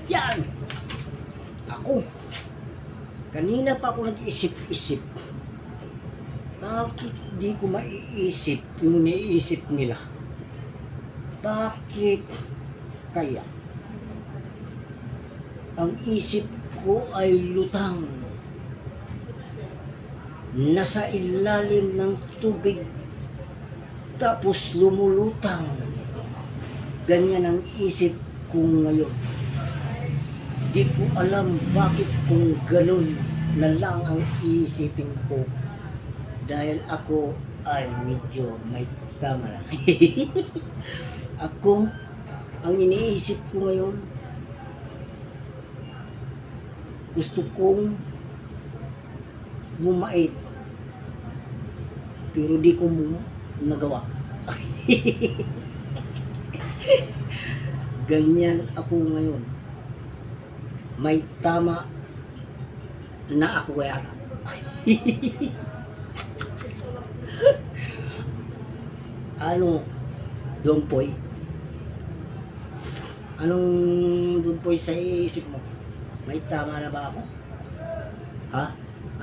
Yan! Ako. Kanina pa ako nag-isip-isip. Bakit di ko maiisip yung niisip nila? Bakit kaya? Ang isip ko ay lutang. Nasa ilalim ng tubig. Tapos lumulutang. Ganyan ang isip ko ngayon. Di ko alam bakit kung ganun na lang ang isipin ko. Dahil ako ay medyo may tama na. Ako, ang iniisip ko ngayon, gusto kong bumait. Pero di ko nagawa. Ganyan ako ngayon. May tama na ako yata. Ano, Dumpoy? Anong Dumpoy sa isip mo? May tama na ba ako? Ha?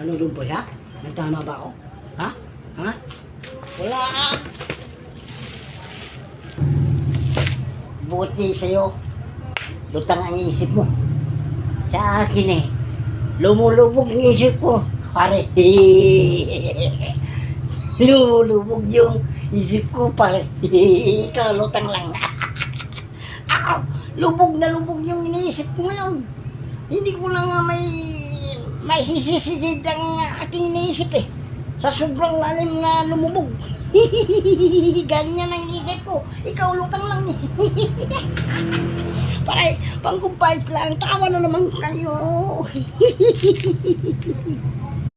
Ano Dumpoy, ha? May tama ba ako? Ha? Ha? Wala! Buti sa'yo, lutang ang isip mo. Sa akin eh, lumulubog ang isip ko. Pare, lumulubog yung isip ko, pare. Ikaw, lutang lang. Lubog na lubog yung iniisip ko ngayon. Hindi ko na nga may sisisid ang aking iniisip eh. Sa sobrang lalim na lumubog. Ganyan ang iniisip ko. Ikaw, lutang lang. Pare, pangkumpayos lang. Tawa na naman kayo.